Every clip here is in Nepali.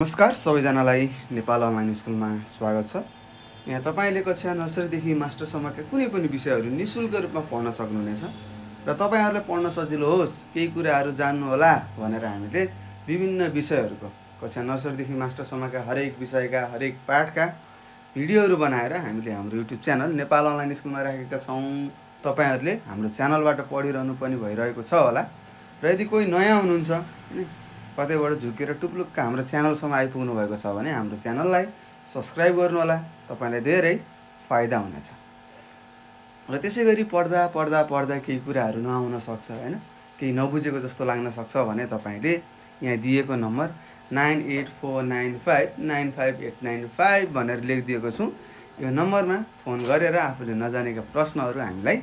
नमस्कार सबैजनालाई नेपाल अनलाइन स्कुलमा स्वागत छ। यहाँ तपाईँले कक्षा नर्सरीदेखि मास्टरसम्मका कुनै पनि विषयहरू निःशुल्क रूपमा पढ्न सक्नुहुनेछ र तपाईँहरूलाई पढ्न सजिलो होस्, केही कुराहरू जान्नुहोला भनेर हामीले विभिन्न विषयहरूको कक्षा नर्सरीदेखि मास्टरसम्मका हरेक विषयका हरेक पाठका भिडियोहरू बनाएर हामीले हाम्रो युट्युब च्यानल नेपाल अनलाइन स्कुलमा राखेका छौँ। तपाईँहरूले हाम्रो च्यानलबाट पढिरहनु पनि भइरहेको छ होला र यदि कोही नयाँ हुनुहुन्छ कतैबाट झुकेर टुप्लुक्क हाम्रो च्यानलसम्म आइपुग्नु भएको छ भने हाम्रो च्यानललाई सब्सक्राइब गर्नुहोला, तपाईँलाई धेरै फाइदा हुनेछ। र त्यसै गरी पढ्दा पढ्दा पढ्दा केही कुराहरू नआउन सक्छ होइन, केही नबुझेको जस्तो लाग्न सक्छ भने तपाईँले यहाँ दिएको नम्बर 9849595895 भनेर लेखिदिएको छु। यो नम्बरमा फोन गरेर आफूले नजानेका प्रश्नहरू हामीलाई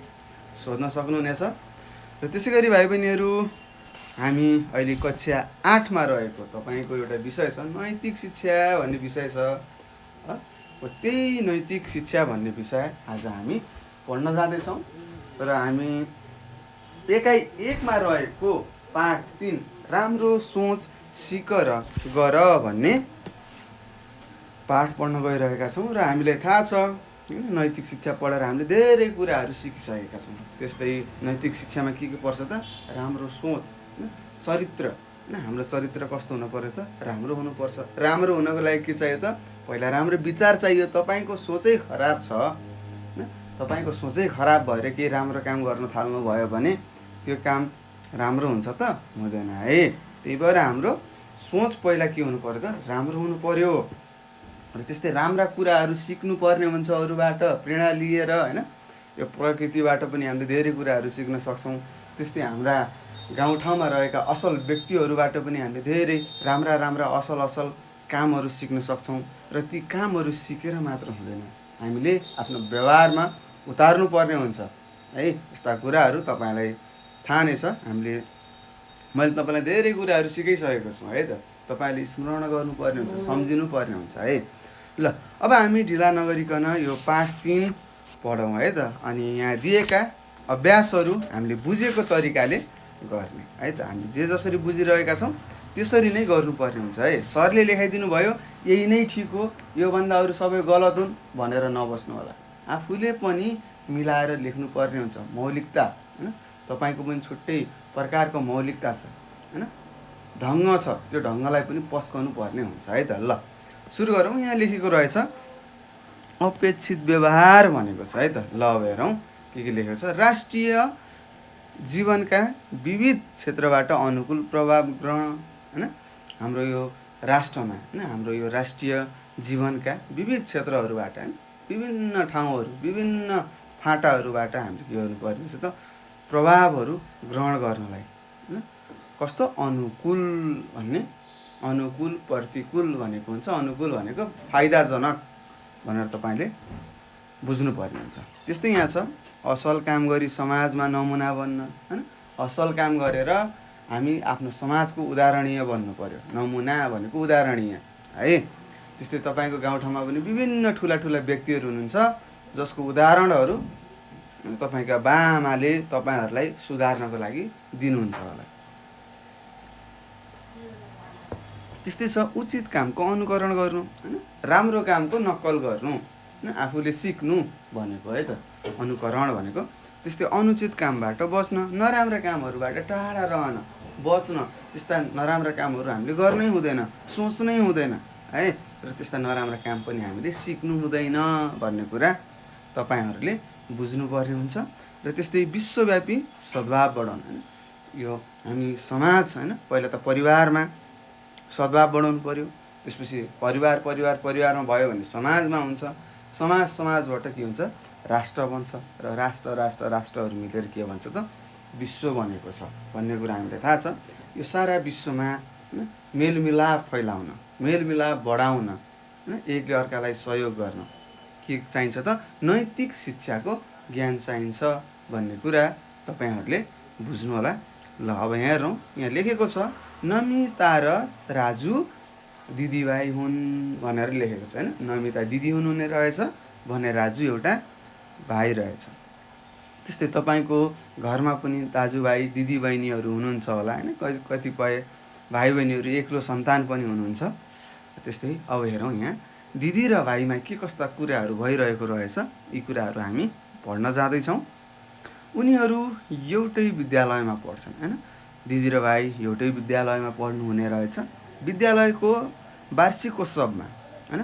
सोध्न सक्नुहुनेछ। र त्यसै गरी भाइ बहिनीहरू, हामी अहिले कक्षा 8मा रहेको तपाईँको एउटा विषय छ नैतिक शिक्षा भन्ने विषय छ। त्यही नैतिक शिक्षा भन्ने विषय आज हामी पढ्न जाँदैछौँ र हामी एकाइ 1मा रहेको पाठ 3 राम्रो सोच सिक र गर भन्ने पाठ पढ्न गइरहेका छौँ। र हामीलाई थाहा छ नैतिक शिक्षा पढेर हामीले धेरै कुराहरू सिकिसकेका छौँ। त्यस्तै नैतिक शिक्षामा के पर्छ त? राम्रो सोच, चरित्र। हाम्रो चरित्र कस्तो हुनु पर्यो त? राम्रो हुनुपर्छ। राम्रो हुनको लागि के चाहियो त? पहिला राम्रो विचार चाहियो। तपाईँको सोचै खराब छ, तपाईँको सोचै खराब भएर केही राम्रो काम गर्न थाल्नुभयो भने त्यो काम राम्रो हुन्छ त? हुँदैन है। त्यही भएर हाम्रो सोच पहिला के हुनु पर्यो त? राम्रो हुनु पर्यो। र त्यस्तै राम्रा कुराहरू सिक्नुपर्ने हुन्छ अरूबाट प्रेरणा लिएर होइन। यो प्रकृतिबाट पनि हामीले धेरै कुराहरू सिक्न सक्छौँ। त्यस्तै हाम्रा गाउँठाउँमा रहेका असल व्यक्तिहरूबाट पनि हामीले धेरै राम्रा राम्रा असल असल कामहरू सिक्न सक्छौँ। र ती कामहरू सिकेर मात्र हुँदैन, हामीले आफ्नो व्यवहारमा उतार्नु पर्ने हुन्छ है। यस्ता कुराहरू तपाईँलाई थाहा नै छ। मैले तपाईँलाई धेरै कुराहरू सिकाइसकेको छु है त। तपाईँले स्मरण गर्नुपर्ने हुन्छ, सम्झिनु पर्ने हुन्छ है। ल, अब हामी ढिला नगरिकन यो पाठ 3 पढौँ है त। अनि यहाँ दिएका अभ्यासहरू हामीले बुझेको तरिकाले गर्ने है त। हामी जे जसरी बुझिरहेका छौँ त्यसरी नै गर्नुपर्ने हुन्छ है। सरले लेखाइदिनु भयो यही नै ठिक हो, योभन्दा अरू सबै गलत हुन् भनेर नबस्नु होला। आफूले पनि मिलाएर लेख्नुपर्ने हुन्छ। मौलिकता होइन, तपाईँको पनि छुट्टै प्रकारको मौलिकता छ होइन, ढङ्ग छ। त्यो ढङ्गलाई पनि पस्कनु पर्ने हुन्छ है त। ल, सुरु गरौँ। यहाँ लेखेको रहेछ अपेक्षित व्यवहार भनेको छ है त। ल, अब हेरौँ के लेखेको छ। राष्ट्रिय जीवनका विविध क्षेत्रबाट अनुकूल प्रभाव ग्रहण होइन। हाम्रो यो राष्ट्रमा होइन, हाम्रो यो राष्ट्रिय जीवनका विविध क्षेत्रहरूबाट होइन, विभिन्न ठाउँहरू विभिन्न फाटाहरूबाट हामीले के गर्नुपर्ने छ त? प्रभावहरू ग्रहण गर्नलाई होइन। कस्तो? अनुकूल भन्ने, अनुकूल प्रतिकूल भनेको हुन्छ। अनुकूल भनेको फाइदाजनक भनेर तपाईँले बुझ्नुपर्ने हुन्छ। त्यस्तै यहाँ छ असल काम गरी समाजमा नमुना बन्न होइन। असल काम गरेर हामी आफ्नो समाजको उदाहरणीय बन्नु पर्यो। नमुना भनेको उदाहरणीय है। त्यस्तै तपाईँको गाउँठाउँमा पनि विभिन्न ठुला ठुला व्यक्तिहरू हुनुहुन्छ जसको उदाहरणहरू तपाईँका बाआमाले तपाईँहरूलाई सुधार्नको लागि दिनुहुन्छ होला। त्यस्तै छ उचित कामको अनुकरण गर्नु होइन, राम्रो कामको नक्कल गर्नु होइन, आफूले सिक्नु भनेको है त अनुकरण भनेको। त्यस्तै अनुचित कामबाट बच्न, नराम्रा कामहरूबाट टाढा रहन, बच्न। त्यस्ता नराम्रा कामहरू हामीले गर्नै हुँदैन, सोच्नै हुँदैन है। र त्यस्ता नराम्रा काम पनि हामीले सिक्नु हुँदैन भन्ने कुरा तपाईँहरूले बुझ्नुपर्ने हुन्छ। र त्यस्तै विश्वव्यापी सद्भाव बढाउनु होइन। यो हामी समाज होइन, पहिला त परिवारमा सद्भाव बढाउनु पर्यो। त्यसपछि परिवारमा भयो भने समाजमा हुन्छ। समाजबाट के हुन्छ? राष्ट्र बन्छ। र राष्ट्रहरू मिलेर के भन्छ त? विश्व बनेको छ भन्ने कुरा हामीलाई थाहा छ। यो सारा विश्वमा मेलमिलाप फैलाउन, मेलमिलाप बढाउन होइन, एकले अर्कालाई सहयोग गर्न के चाहिन्छ त? नैतिक शिक्षाको ज्ञान चाहिन्छ भन्ने कुरा तपाईँहरूले बुझ्नु होला। ल, अब यहाँ हेरौँ। यहाँ लेखेको छ नमिता र राजु दिदीभाइ हुन् भनेर लेखेको छ होइन। नमिता दिदी हुनुहुने रहेछ भने राजु एउटा भाइ रहेछ। त्यस्तै तपाईँको घरमा पनि दाजुभाइ दिदीबहिनीहरू हुनुहुन्छ होला होइन। कतिपय भाइ बहिनीहरू एक्लो सन्तान पनि हुनुहुन्छ। त्यस्तै अब हेरौँ यहाँ दिदी र भाइमा के कस्ता कुराहरू भइरहेको रहेछ, यी कुराहरू हामी पढ्न जाँदैछौँ। उनीहरू एउटै विद्यालयमा पढ्छन् होइन। दिदी र भाइ एउटै विद्यालयमा पढ्नु हुने रहेछ। विद्यालयको वार्षिकोत्सवमा होइन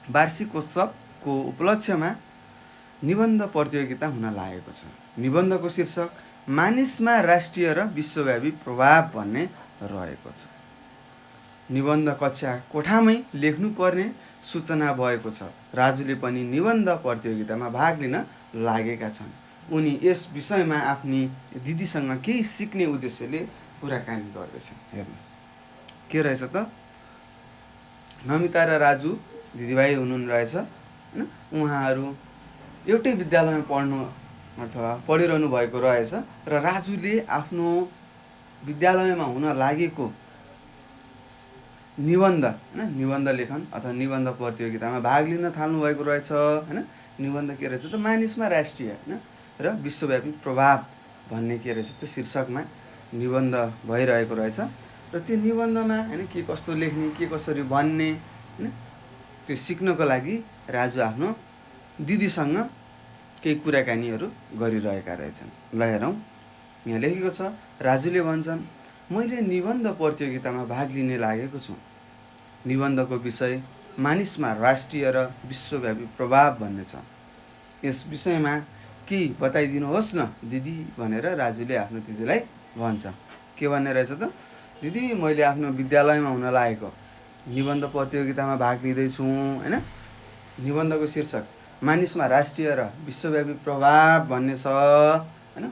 वार्षिकोत्सवको उपलक्ष्यमा निबन्ध प्रतियोगिता हुन लागेको छ। निबन्धको शीर्षक मानिसमा राष्ट्रिय र विश्वव्यापी प्रभाव भन्ने रहेको छ। निबन्ध कक्षा कोठामै लेख्नुपर्ने सूचना भएको छ। राजुले पनि निबन्ध प्रतियोगितामा भाग लिन लागेका छन्। उनी यस विषयमा आफ्नी दिदीसँग केही सिक्ने उद्देश्यले कुराकानी गर्दैछन्। हेर्नुहोस् के रहेछ त, नमिता र राजु दिदीभाइ हुनुहुरहेछ होइन। उहाँहरू एउटै विद्यालयमा पढ्नु अथवा पढिरहनु भएको रहेछ र राजुले आफ्नो विद्यालयमा हुन लागेको निबन्ध होइन, निबन्ध लेखन अथवा निबन्ध प्रतियोगितामा भाग लिन थाल्नु भएको रहेछ होइन। निबन्ध के रहेछ त, मानिसमा राष्ट्रिय होइन र विश्वव्यापी प्रभाव भन्ने के रहेछ त्यो शीर्षकमा निबन्ध भइरहेको रहेछ। र त्यो निबन्धमा होइन के कस्तो लेख्ने, के कसरी भन्ने होइन त्यो सिक्नको लागि राजु आफ्नो दिदीसँग केही कुराकानीहरू गरिरहेका रहेछन्। ल हेरौँ, यहाँ लेखेको छ, राजुले भन्छन् मैले निबन्ध प्रतियोगितामा भाग लिने लागेको छु। निबन्धको विषय मानिसमा राष्ट्रिय र विश्वव्यापी प्रभाव भन्ने छ। यस विषयमा केही बताइदिनुहोस् न दिदी भनेर राजुले आफ्नो दिदीलाई भन्छ। के भन्ने रहेछ त, दिदी मैले आफ्नो विद्यालयमा हुन लागेको निबन्ध प्रतियोगितामा भाग लिँदैछु होइन। निबन्धको शीर्षक मानिसमा राष्ट्रिय र विश्वव्यापी प्रभाव भन्ने छ होइन।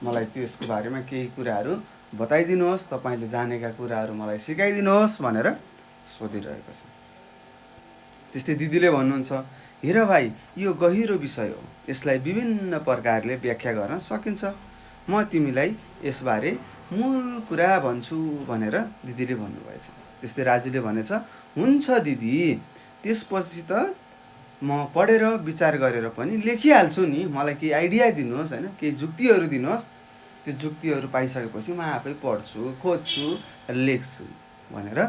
मलाई त्यसको बारेमा केही कुराहरू बताइदिनुहोस्, तपाईँले जानेका कुराहरू मलाई सिकाइदिनुहोस् भनेर सोधिरहेको छ। त्यस्तै दिदीले भन्नुहुन्छ, हेर भाइ यो गहिरो विषय हो, यसलाई विभिन्न प्रकारले व्याख्या गर्न सकिन्छ। म तिमीलाई यसबारे मूल कुरा भन्छु भनेर दिदीले भन्नुभएछ। त्यस्तै राजुले भनेछ, हुन्छ दिदी, त्यसपछि त म पढेर विचार गरेर पनि लेखिहाल्छु नि, मलाई केही आइडिया दिनुहोस् होइन, केही जुक्तिहरू दिनुहोस्। त्यो जुक्तिहरू पाइसकेपछि म आफै पढ्छु, खोज्छु, लेख्छु भनेर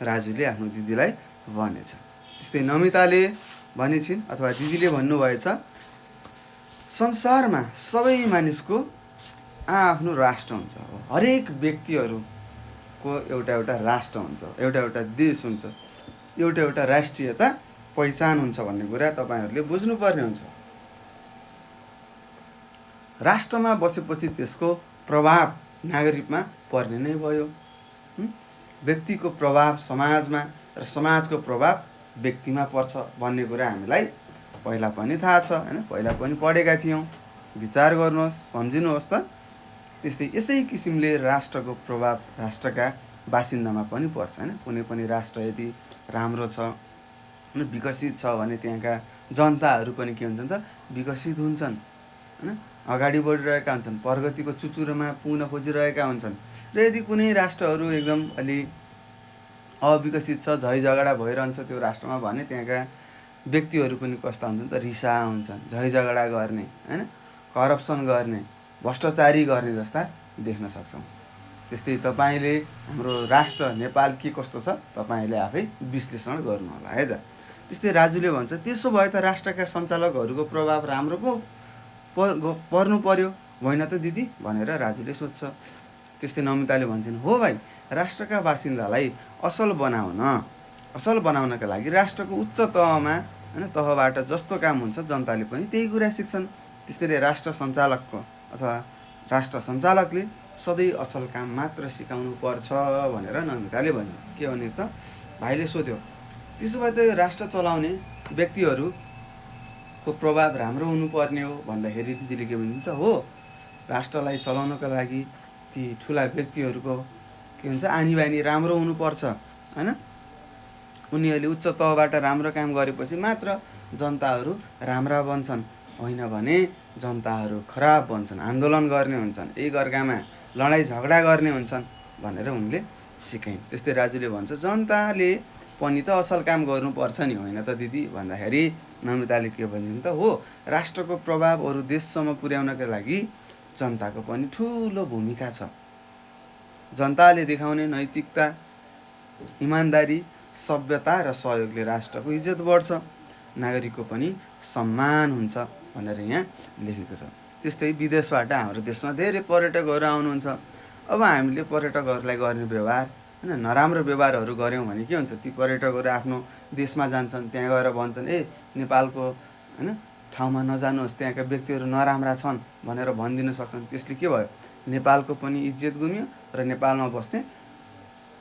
राजुले आफ्नो दिदीलाई भनेछ। त्यस्तै नमिताले भनेछिन् अथवा दिदीले भन्नुभएछ, संसारमा सबै मानिसको आफ्नो राष्ट्र हुन्छ। हरेक व्यक्तिहरूको एउटा एउटा राष्ट्र हुन्छ, एउटा एउटा देश हुन्छ, एउटा एउटा राष्ट्रियता पहिचान हुन्छ भन्ने कुरा तपाईँहरूले बुझ्नुपर्ने हुन्छ। राष्ट्रमा बसेपछि त्यसको प्रभाव नागरिकमा पर्ने नै भयो। व्यक्तिको प्रभाव समाजमा र समाजको प्रभाव व्यक्तिमा पर्छ भन्ने कुरा हामीलाई पहिला पनि थाहा छ होइन, पहिला पनि पढेका थियौँ। विचार गर्नुहोस्, सम्झिनुहोस् त। त्यस्तै यसै किसिमले राष्ट्रको प्रभाव राष्ट्रका बासिन्दामा पनि पर्छ होइन। कुनै पनि राष्ट्र यदि राम्रो छ होइन, विकसित छ भने त्यहाँका जनताहरू पनि के हुन्छन् त, विकसित हुन्छन् होइन, अगाडि बढिरहेका हुन्छन्, प्रगतिको चुचुरोमा पुग्न खोजिरहेका हुन्छन्। र यदि कुनै राष्ट्रहरू एकदम अलि अविकसित छ, झै झगडा भइरहन्छ त्यो राष्ट्रमा भने त्यहाँका व्यक्तिहरू पनि कस्ता हुन्छन् त, रिसा हुन्छन्, झै झगडा गर्ने होइन, करप्सन गर्ने, भ्रष्टाचारी गर्ने जस्ता देख्न सक्छौँ। त्यस्तै तपाईँले हाम्रो राष्ट्र नेपाल के कस्तो छ तपाईँले आफै विश्लेषण गर्नु होला है त। त्यस्तै राजुले भन्छ, त्यसो भए त राष्ट्रका सञ्चालकहरूको प्रभाव राम्रो पो पर्नु पर्यो होइन त दिदी भनेर राजुले सोध्छ। त्यस्तै नमिताले भन्छन्, हो भाइ, राष्ट्रका बासिन्दालाई असल बनाउनका लागि राष्ट्रको उच्च तहमा होइन, तहबाट जस्तो काम हुन्छ जनताले पनि त्यही कुरा सिक्छन्। त्यसैले राष्ट्र सञ्चालकको अथवा राष्ट्र सञ्चालकले सधैँ असल काम मात्र सिकाउनु पर्छ भनेर नमिताले भन्छ। के भने त, भाइले सोध्यो, त्यसो भए त राष्ट्र चलाउने व्यक्तिहरूको प्रभाव राम्रो हुनुपर्ने हो भन्दाखेरि दिदीले के भन्छ त, हो, राष्ट्रलाई चलाउनको लागि ती ठुला व्यक्तिहरूको के हुन्छ आनी बानी राम्रो हुनुपर्छ होइन। उनीहरूले उच्च तहबाट राम्रो काम गरेपछि मात्र जनताहरू राम्रा बन्छन्, होइन भने जनताहरू खराब बन्छन्, आन्दोलन गर्ने हुन्छन्, एक अर्कामा लडाइँ झगडा गर्ने हुन्छन् भनेर उनले सिकाइन्। त्यस्तै राजुले भन्छ, जनताले पनि त असल काम गर्नुपर्छ नि होइन त दिदी भन्दाखेरि नमिताले के भन्छन् त, हो, राष्ट्रको प्रभाव अरू देशसम्म पुर्याउनका लागि जनताको पनि ठुलो भूमिका छ। जनताले देखाउने नैतिकता, इमान्दारी सभ्यता र सहयोगले राष्ट्रको इज्जत बढ्छ, नागरिकको पनि सम्मान हुन्छ भनेर यहाँ लेखेको छ। त्यस्तै विदेशबाट हाम्रो देशमा धेरै पर्यटकहरू आउनुहुन्छ। अब हामीले पर्यटकहरूलाई गर्ने व्यवहार होइन नराम्रो व्यवहारहरू गऱ्यौँ भने के हुन्छ, ती पर्यटकहरू आफ्नो देशमा जान्छन्, त्यहाँ गएर भन्छन् ए नेपालको होइन ठाउँमा नजानुहोस्, त्यहाँका व्यक्तिहरू नराम्रा छन् भनेर भनिदिन सक्छन्। त्यसले के भयो, नेपालको पनि इज्जत गुम्यो र नेपालमा बस्ने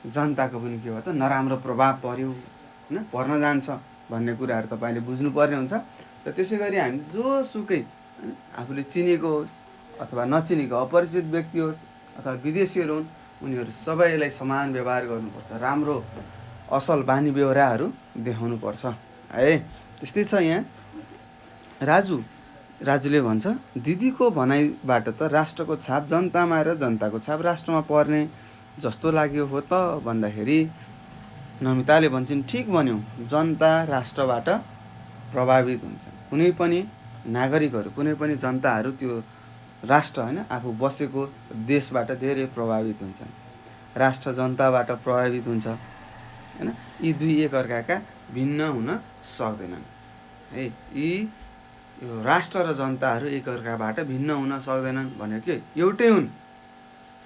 जनताको पनि के भयो त नराम्रो प्रभाव पर्यो होइन पर्न जान्छ भन्ने कुराहरू तपाईँले बुझ्नुपर्ने हुन्छ। र त्यसै गरी हामी जोसुकै होइन आफूले चिनेको होस् अथवा नचिनेको अपरिचित व्यक्ति होस् अथवा विदेशीहरू हुन्, उनीहरू सबैलाई समान व्यवहार गर्नुपर्छ, राम्रो असल बानी बेहोराहरू देखाउनुपर्छ है। त्यस्तै छ यहाँ राजुले भन्छ दिदीको भनाइबाट त राष्ट्रको छाप जनतामा र जनताको छाप राष्ट्रमा पर्ने जस्तो लाग्यो हो त भन्दाखेरि नमिताले भन्छन् ठिक भन्यौ, जनता राष्ट्रबाट प्रभावित हुन्छ। कुनै पनि नागरिकहरू कुनै पनि जनताहरू त्यो राष्ट्र होइन आफू बसेको देशबाट धेरै प्रभावित हुन्छन्। राष्ट्र जनताबाट प्रभावित हुन्छ होइन, यी दुई एकअर्काका भिन्न हुन सक्दैनन् है। यी यो राष्ट्र र जनताहरू एकअर्काबाट भिन्न हुन सक्दैनन् भनेर के एउटै हुन्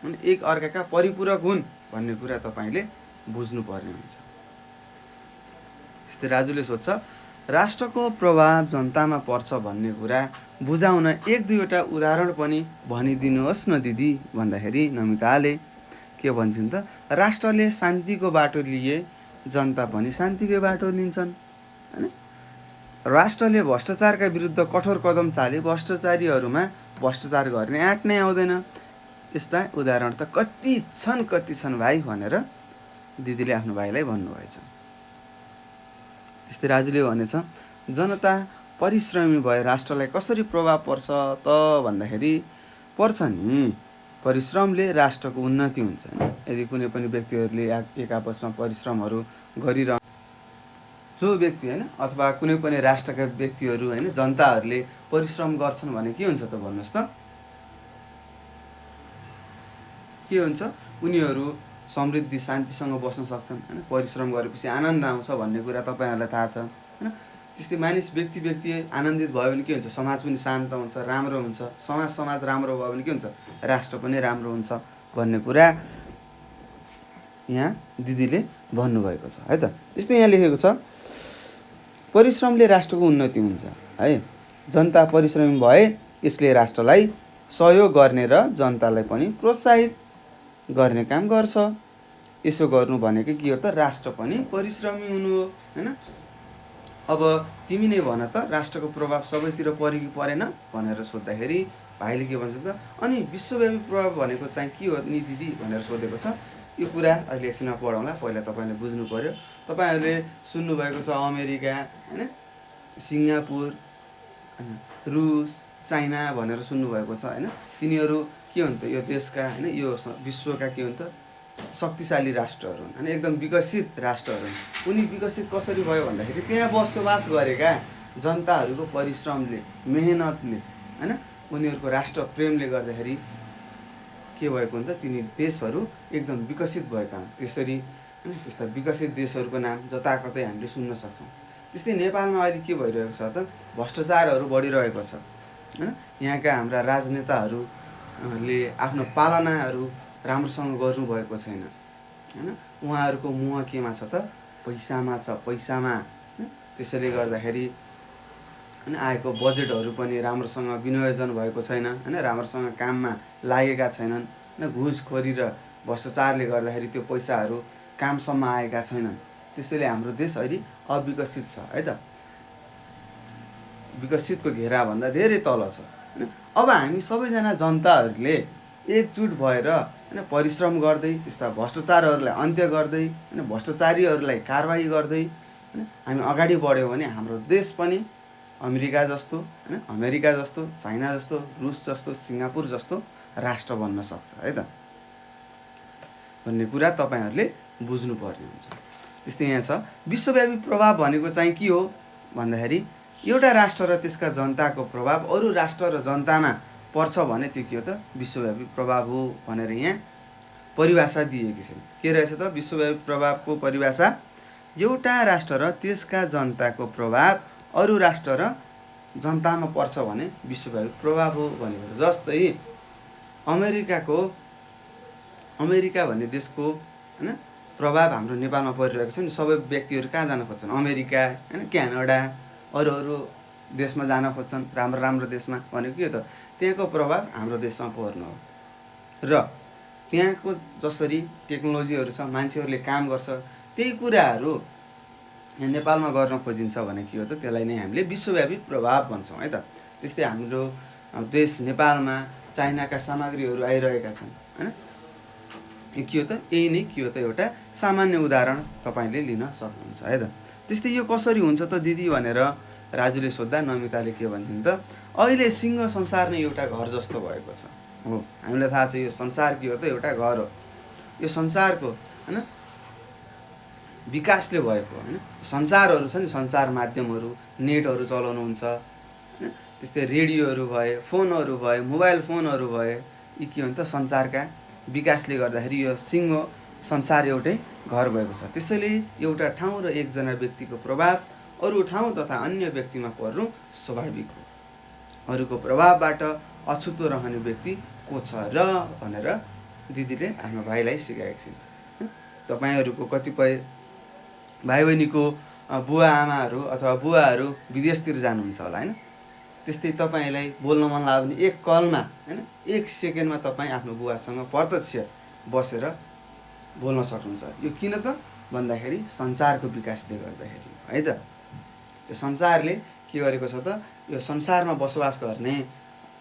अनि एक अर्काका परिपूरक हुन् भन्ने कुरा तपाईँले बुझ्नुपर्ने हुन्छ। त्यस्तै राजुले सोध्छ राष्ट्रको प्रभाव जनतामा पर्छ भन्ने कुरा बुझाउन एक दुईवटा उदाहरण पनि भनिदिनुहोस् न दिदी भन्दाखेरि नमिताले के भन्छन् त, राष्ट्रले शान्तिको बाटो लिए जनता पनि शान्तिकै बाटो लिन्छन् होइन। राष्ट्रले भ्रष्टाचारका विरुद्ध कठोर कदम चाले भ्रष्टाचारीहरूमा भ्रष्टाचार गर्ने आँट नै आउँदैन। यस्ता उदाहरण त कति छन् भाइ भनेर दिदीले आफ्नो भाइलाई भन्नुभएछ। त्यस्तै राजुले भनेछ जनता परिश्रमी भए राष्ट्रलाई कसरी प्रभाव पर्छ त भन्दाखेरि पर्छ नि, परिश्रमले राष्ट्रको उन्नति हुन्छ। यदि कुनै पनि व्यक्तिहरूले एक आपसमा परिश्रमहरू गरिरह जो व्यक्ति होइन अथवा कुनै पनि राष्ट्रका व्यक्तिहरू होइन जनताहरूले परिश्रम गर्छन् भने के हुन्छ त भन्नुहोस् त, के हुन्छ, उनीहरू समृद्धि शान्तिसँग बस्न सक्छन् होइन। परिश्रम गरेपछि आनन्द आउँछ भन्ने कुरा तपाईँहरूलाई थाहा छ होइन। त्यस्तै मानिस व्यक्ति आनन्दित भयो भने के हुन्छ, समाज पनि शान्त हुन्छ, राम्रो हुन्छ। समाज राम्रो भयो भने के हुन्छ, राष्ट्र पनि राम्रो हुन्छ भन्ने कुरा यहाँ दिदीले भन्नुभएको छ है त। त्यस्तै यहाँ लेखेको छ परिश्रमले राष्ट्रको उन्नति हुन्छ है। जनता परिश्रमी भए यसले राष्ट्रलाई सहयोग गर्ने र जनतालाई पनि प्रोत्साहित गर्ने काम गर्छ। यसो गर्नु भनेको के हो त, राष्ट्र पनि परिश्रमी हुनु हो होइन। अब तिमी नै भन त राष्ट्रको प्रभाव सबैतिर पऱ्यो कि परेन भनेर सोद्धाखेरि भाइले के भन्छ त, अनि विश्वव्यापी प्रभाव भनेको चाहिँ के हो नि दिदी भनेर सोधेको छ। यो कुरा अहिले एकछिनमा पढाउँला, पहिला तपाईँले बुझ्नु पर्यो। तपाईँहरूले सुन्नुभएको छ अमेरिका होइन, सिङ्गापुर होइन, रुस, चाइना भनेर सुन्नुभएको छ होइन। तिनीहरू के हुन् त, यो देशका होइन यो विश्वका के हुन् त शक्तिशाली राष्ट्रहरू हुन् होइन, एकदम विकसित राष्ट्रहरू हुन्। उनी विकसित कसरी भयो भन्दाखेरि त्यहाँ बसोबास गरेका जनताहरूको परिश्रमले मेहनतले होइन उनीहरूको राष्ट्र प्रेमले गर्दाखेरि के भएको हुन्छ, तिनी देशहरू एकदम विकसित भएका हुन्। त्यसरी त्यस्ता विकसित देशहरूको नाम जताकतै हामीले सुन्न सक्छौँ। त्यस्तै नेपालमा अहिले के भइरहेको छ त, भ्रष्टाचारहरू बढिरहेको छ होइन। यहाँका हाम्रा राजनेताहरूले आफ्नो पालनाहरू राम्रोसँग गर्नुभएको छैन होइन। उहाँहरूको मुह केमा छ त, पैसामा छ, पैसामा। त्यसैले गर्दाखेरि होइन आएको बजेटहरू पनि राम्रोसँग विनियोजन भएको छैन होइन, राम्रोसँग काममा लागेका छैनन् होइन। घुसखोरी र भ्रष्टाचारले गर्दाखेरि त्यो पैसाहरू कामसम्म आएका छैनन्। त्यसैले हाम्रो देश अहिले अविकसित छ है त, विकसितको घेराभन्दा धेरै तल छ होइन। अब हामी सबैजना जनताहरूले एकजुट भएर होइन परिश्रम गर्दै त्यस्ता भ्रष्टाचारहरूलाई अन्त्य गर्दै होइन भ्रष्टाचारीहरूलाई कारवाही गर्दै होइन हामी अगाडि बढ्यौँ भने हाम्रो देश पनि अमेरिका जस्तो होइन, अमेरिका जस्तो, चाइना जस्तो, रुस जस्तो, सिङ्गापुर जस्तो राष्ट्र बन्न सक्छ है त भन्ने कुरा तपाईँहरूले बुझ्नुपर्ने हुन्छ। त्यस्तै यहाँ छ विश्वव्यापी प्रभाव भनेको चाहिँ के हो भन्दाखेरि एउटा राष्ट्र र त्यसका जनताको प्रभाव अरू राष्ट्र र जनतामा पर्छ भने त्यो के हो त, विश्वव्यापी प्रभाव हो भनेर यहाँ परिभाषा दिएकी छन्। के रहेछ त विश्वव्यापी प्रभावको परिभाषा, एउटा राष्ट्र र त्यसका जनताको प्रभाव अरू राष्ट्र र जनतामा पर्छ भने विश्वव्यापी प्रभाव हो भनेको। जस्तै अमेरिका भन्ने देशको होइन प्रभाव हाम्रो नेपालमा परिरहेको छ नि। सबै व्यक्तिहरू कहाँ जान खोज्छन्? अमेरिका होइन, क्यानाडा, अरू अरू देशमा जान खोज्छन्, राम्रो राम्रो देशमा। भनेको के हो त? त्यहाँको प्रभाव हाम्रो देशमा पर्नु हो। र त्यहाँको जसरी टेक्नोलोजीहरू छ, मान्छेहरूले काम गर्छ, त्यही कुराहरू नेपालमा गर्न खोजिन्छ भने के हो त? त्यसलाई नै हामीले विश्वव्यापी प्रभाव भन्छौँ है त। त्यस्तै हाम्रो देश नेपालमा चाइनाका सामग्रीहरू आइरहेका छन् होइन। के हो त? यही नै के हो त? एउटा सामान्य उदाहरण तपाईँले लिन सक्नुहुन्छ है त। त्यस्तै यो कसरी हुन्छ त दिदी भनेर राजुले सोद्धा नमिताले के भन्छन् त? अहिले सिङ्गो संसार नै एउटा घर जस्तो भएको छ। हो, हामीलाई थाहा छ यो संसार के हो त? एउटा घर हो। यो संसारको होइन विकासले भएको होइन। सञ्चारहरू छ नि, सञ्चार माध्यमहरू, नेटहरू चलाउनुहुन्छ होइन, त्यस्तै रेडियोहरू भए, फोनहरू भए, मोबाइल फोनहरू भए, यी के हो त? सञ्चारका विकासले गर्दाखेरि यो सिङ्गो संसार एउटै घर भएको छ। त्यसैले एउटा ठाउँ र एकजना व्यक्तिको प्रभाव अरू ठाउँ तथा अन्य व्यक्तिमा पर्नु स्वाभाविक हो। अरूको प्रभावबाट अछुतो रहने व्यक्ति को छ र भनेर दिदीले आफ्नो भाइलाई सिकाएकी छिन्। तपाईँहरूको कतिपय भाइ बहिनीको बुवा आमाहरू अथवा बुवाहरू विदेशतिर जानुहुन्छ होला होइन। त्यस्तै तपाईँलाई बोल्न मन लाग्यो भने एक कलमा होइन, एक सेकेन्डमा तपाईँ आफ्नो बुवासँग प्रत्यक्ष बसेर बोल्न सक्नुहुन्छ। यो किन त भन्दाखेरि सञ्चारको विकासले गर्दाखेरि है त। यो संसारले के गरेको छ त? यो संसारमा बसोबास गर्ने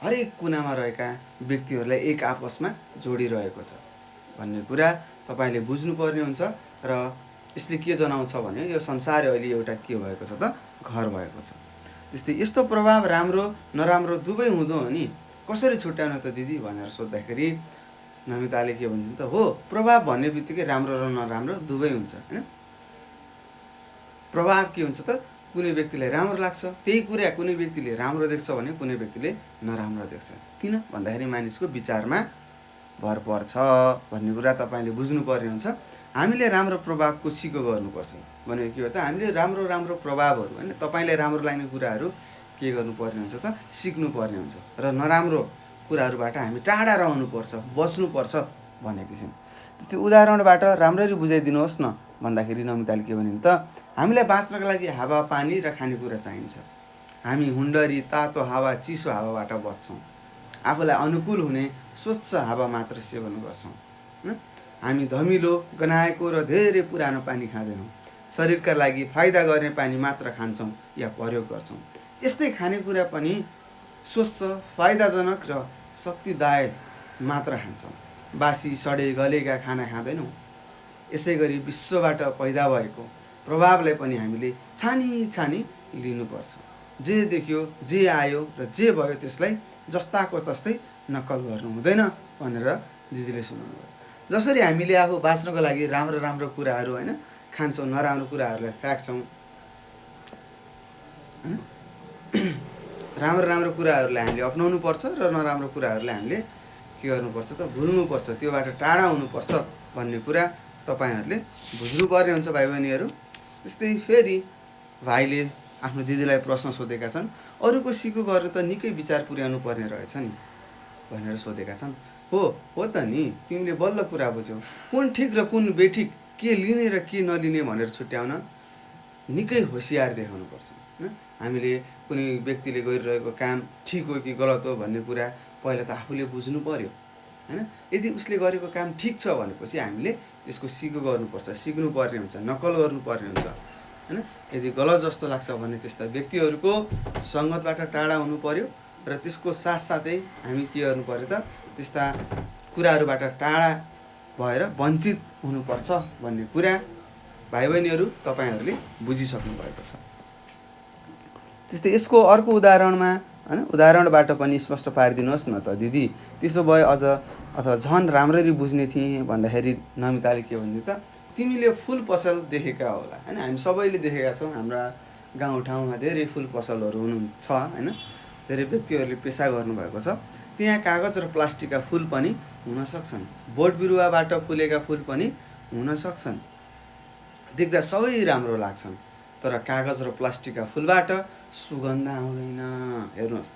हरेक कुनामा रहेका व्यक्तिहरूलाई एक आपसमा जोडिरहेको छ भन्ने कुरा तपाईँले बुझ्नुपर्ने हुन्छ। र यसले के जनाउँछ भने यो संसार अहिले एउटा के भएको छ त? घर भएको छ। त्यस्तै यस्तो प्रभाव राम्रो नराम्रो दुवै हुँदो हो नि, कसरी छुट्याउनु त दिदी भनेर सोद्धाखेरि नमिताले के भन्छन् त? हो, प्रभाव भन्ने बित्तिकै राम्रो र नराम्रो दुवै हुन्छ होइन। प्रभाव के हुन्छ त? कुनै व्यक्तिलाई राम्रो लाग्छ त्यही कुरा कुनै व्यक्तिले राम्रो देख्छ भने कुनै व्यक्तिले नराम्रो देख्छ। किन भन्दाखेरि मानिसको विचारमा भर पर्छ भन्ने कुरा तपाईँले बुझ्नुपर्ने हुन्छ। हामीले राम्रो प्रभावको सिको गर्नुपर्छ भनेको के हो त? हामीले राम्रो राम्रो प्रभावहरू होइन, तपाईँलाई राम्रो लाग्ने कुराहरू के गर्नुपर्ने हुन्छ त? सिक्नुपर्ने हुन्छ। र नराम्रो कुराहरूबाट हामी टाढा रहनुपर्छ, बस्नुपर्छ भनेको छन्। त्यस्तै उदाहरणबाट राम्ररी बुझाइदिनुहोस् न भन्दाखेरि नमिताले के भनिन् त? हामीलाई बाँच्नका लागि हावा, पानी र खानेकुरा चाहिन्छ। हामी हुन्डरी, तातो हावा, चिसो हावाबाट बच्छौँ। आफूलाई अनुकूल हुने स्वच्छ हावा मात्र सेवन गर्छौँ। हामी धमिलो, गनाएको र धेरै पुरानो पानी खाँदैनौँ। शरीरका लागि फाइदा गर्ने पानी मात्र खान्छौँ या प्रयोग गर्छौँ। यस्तै खानेकुरा पनि स्वच्छ, फाइदाजनक र शक्तिदायक मात्र खान्छौँ। बासी, सडे गलेका खाना खाँदैनौँ। यसै गरी विश्वबाट पैदा भएको प्रभावलाई पनि हामीले छानी लिनुपर्छ। जे देख्यो, जे आयो र जे भयो त्यसलाई जस्ताको तस्तै नक्कल गर्नु हुँदैन भनेर दिदीले सुनाउनु भयो। जसरी हामीले आफू बाँच्नको लागि राम्रो राम्रो कुराहरू होइन खान्छौँ, नराम्रो कुराहरूलाई फ्याँक्छौँ होइन। राम्रो राम्रो कुराहरूलाई हामीले अपनाउनु पर्छ र नराम्रो कुराहरूलाई हामीले के गर्नुपर्छ त? भुल्नुपर्छ, त्योबाट टाढा हुनुपर्छ भन्ने कुरा तपाईँहरूले बुझ्नुपर्ने हुन्छ भाइ बहिनीहरू। त्यस्तै फेरि भाइले आफ्नो दिदीलाई प्रश्न सोधेका छन्, अरूको सिको गर्नु त निकै विचार पुर्याउनु पर्ने रहेछ नि भनेर सोधेका छन्। हो त नि, तिमीले बल्ल कुरा बुझ्यौ। कुन ठिक र कुन बेठिक, के लिने र के नलिने भनेर छुट्याउन निकै होसियार देखाउनुपर्छ होइन। हामीले कुनै व्यक्तिले गरिरहेको काम ठिक हो कि गलत हो भन्ने कुरा पहिला त आफूले बुझ्नु पर्यो होइन। यदि उसले गरेको काम ठिक छ भनेपछि हामीले त्यसको सिको गर्नुपर्छ, सिक्नुपर्ने हुन्छ, नक्कल गर्नुपर्ने हुन्छ होइन। यदि गलत जस्तो लाग्छ भने त्यस्ता व्यक्तिहरूको सङ्गतबाट टाढा हुनु पर्यो र त्यसको साथसाथै हामी के गर्नु पर्यो त? त्यस्ता कुराहरूबाट टाढा भएर वञ्चित हुनुपर्छ भन्ने कुरा भाइ बहिनीहरू तपाईँहरूले बुझिसक्नु भएको छ। त्यस्तै यसको अर्को उदाहरणमा होइन, उदाहरणबाट पनि स्पष्ट पारिदिनुहोस् न त दिदी, त्यसो भए अझ अथवा झन् राम्ररी बुझ्ने थिएँ भन्दाखेरि नमिताले के भन्छ त? तिमीले फुल पसल देखेका होला होइन। हामी सबैले देखेका छौँ, हाम्रा गाउँठाउँमा धेरै फुल पसलहरू हुनुहुन्छ होइन। धेरै व्यक्तिहरूले पेसा गर्नुभएको छ। त्यहाँ कागज र प्लास्टिकका फुल पनि हुन सक्छन्, बोट बिरुवाबाट फुलेका फुल पनि हुन सक्छन् देख्दा सबै राम्रो लाग्छन्, तर कागज र प्लास्टिकका फुलबाट सुगन्ध आउँदैन। हेर्नुहोस्,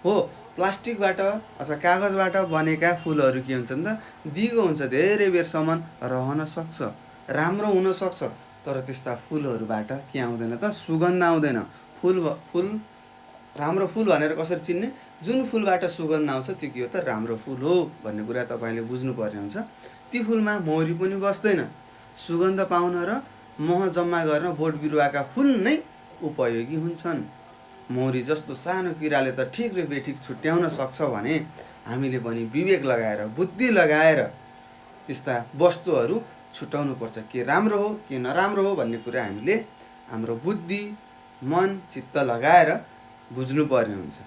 हो प्लास्टिकबाट अथवा कागजबाट बनेका फुलहरू के हुन्छन् त, दिगो हुन्छ, धेरै बेरसम्म रहन सक्छ, राम्रो हुनसक्छ, तर त्यस्ता फुलहरूबाट के आउँदैन त, सुगन्ध आउँदैन। फुल राम्रो फुल भनेर कसरी चिन्ने? जुन फुलबाट सुगन्ध आउँछ त्यो के हो त, राम्रो फुल हो भन्ने कुरा तपाईँले बुझ्नुपर्ने हुन्छ। ती फुलमा मौरी पनि बस्दैन। सुगन्ध पाउन र मह जम्मा गर्न बोट बिरुवाका फुल नै उपयोगी हुन्छन्। मौरी जस्तो सानो किराले त ठिक र बेठिक छुट्याउन सक्छ भने हामीले पनि विवेक लगाएर, बुद्धि लगाएर त्यस्ता वस्तुहरू छुट्याउनु पर्छ। के राम्रो हो के नराम्रो हो भन्ने कुरा हामीले हाम्रो बुद्धि, मन, चित्त लगाएर बुझ्नुपर्ने हुन्छ।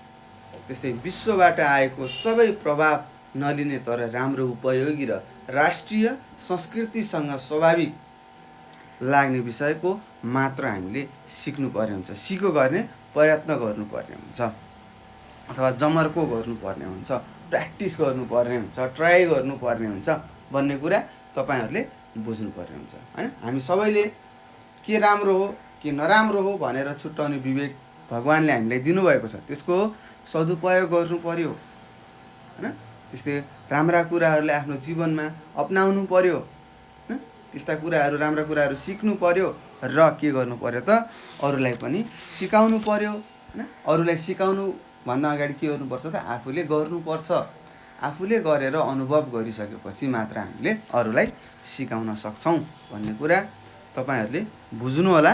त्यस्तै विश्वबाट आएको सबै प्रभाव नलिने तर राम्रो, उपयोगी र राष्ट्रिय संस्कृतिसँग स्वाभाविक लाग्ने विषयको मात्र हामीले सिक्नुपर्ने हुन्छ, सिको गर्ने प्रयत्न गर्नुपर्ने हुन्छ, अथवा जमर्को गर्नुपर्ने हुन्छ, प्र्याक्टिस गर्नुपर्ने हुन्छ, ट्राई गर्नुपर्ने हुन्छ भन्ने कुरा तपाईँहरूले बुझ्नुपर्ने हुन्छ, हैन। हामी सबैले के राम्रो हो के नराम्रो हो भनेर छुट्याउने विवेक भगवान्ले हामीलाई दिनुभएको छ, त्यसको सदुपयोग गर्नु पर्यो, हैन। त्यस्तै राम्रा कुराहरूलाई आफ्नो जीवनमा अपनाउनु पर्यो, हैन। त्यस्ता कुराहरू, राम्रा कुराहरू सिक्नु पर्यो र के गर्नु पर्यो त, अरूलाई पनि सिकाउनु पर्यो, हैन। अरूलाई सिकाउनु भन्दा अगाडि के गर्नुपर्छ त, आफूले गर्नुपर्छ। आफूले गरेर अनुभव गरिसकेपछि मात्र हामीले अरूलाई सिकाउन सक्छौँ भन्ने कुरा तपाईँहरूले बुझ्नु होला।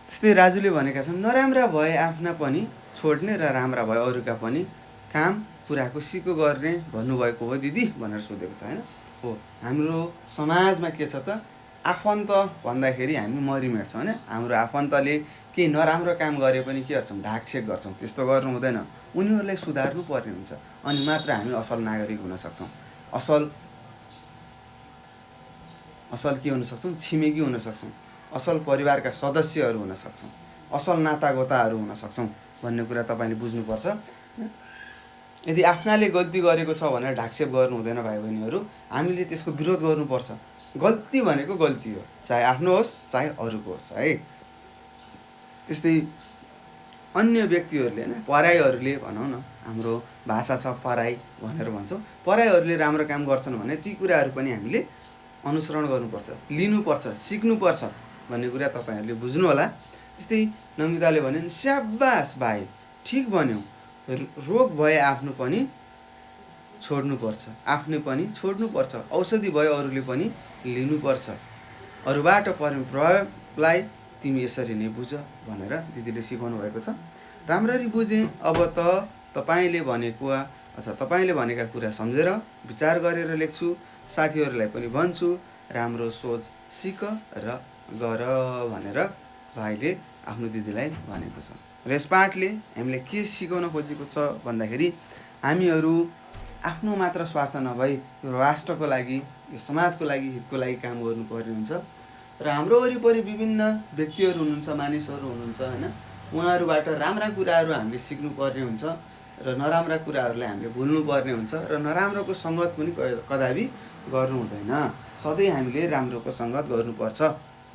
त्यस्तै राजुले भनेका छन्, नराम्रा भए आफ्ना पनि छोड्ने र राम्रा भए अरूका पनि काम पुराको सिको गर्ने भन्नुभएको हो दिदी भनेर सोधेको छ, हैन। हो, हाम्रो समाजमा के छ त, आफन्त भन्दाखेरि हामी मरिमेट्छौँ, हैन। हाम्रो आफन्तले केही नराम्रो काम गरे पनि के गर्छौँ, ढाकछेक गर्छौँ। त्यस्तो गर्नु हुँदैन, उनीहरूलाई सुधार्नु पर्ने हुन्छ, अनि मात्र हामी असल नागरिक हुन सक्छौँ। असल के हुन सक्छौँ, छिमेकी हुन सक्छौँ, असल परिवारका सदस्यहरू हुन सक्छौँ, असल नातागोताहरू हुन सक्छौँ भन्ने कुरा तपाईँले बुझ्नुपर्छ। यदि आफ्नाले गल्ती गरेको छ भनेर ढाकछेप गर्नु हुँदैन भाइ बहिनीहरू, हामीले त्यसको विरोध गर्नुपर्छ। गल्ती भनेको गल्ती हो, चाहे आफ्नो होस् चाहे अरूको होस्, है। त्यस्तै अन्य व्यक्तिहरूले, हैन, पराईहरूले भनौँ न, हाम्रो भाषा छ पराई भनेर भन्छौँ, पराईहरूले राम्रो काम गर्छन् भने ती कुराहरू पनि हामीले अनुसरण गर्नुपर्छ, लिनुपर्छ, सिक्नुपर्छ भन्ने कुरा तपाईँहरूले बुझ्नु होला। त्यस्तै नमिताले भने, स्याबास भाइ, ठिक भन्यौ, रोग भए आफ्नो पनि छोड्नुपर्छ, आफ्नै पनि छोड्नुपर्छ, औषधि भए अरूले पनि लिनुपर्छ, अरूबाट पर्ने प्रभावलाई तिमी यसरी नै बुझ भनेर दिदीले सिकाउनु भएको छ। राम्ररी बुझेँ, अब त तपाईँले भनेको अथवा तपाईँले भनेका कुरा सम्झेर विचार गरेर लेख्छु, साथीहरूलाई पनि भन्छु, राम्रो सोच सिक र गर भनेर भाइले आफ्नो दिदीलाई भनेको छ। र यस पाठले हामीलाई के सिकाउन खोजेको छ भन्दाखेरि, हामीहरू आफ्नो मात्र स्वार्थ नभई यो राष्ट्रको लागि, यो समाजको लागि, हितको लागि काम गर्नुपर्ने हुन्छ। र हाम्रो वरिपरि विभिन्न व्यक्तिहरू हुनुहुन्छ, मानिसहरू हुनुहुन्छ, हैन। उहाँहरूबाट राम्रा कुराहरू हामीले सिक्नुपर्ने हुन्छ र नराम्रा कुराहरूलाई हामीले भुल्नुपर्ने हुन्छ, र नराम्रोको सङ्गत पनि कदापि गर्नु हुँदैन। सधैँ हामीले राम्रोको सङ्गत गर्नुपर्छ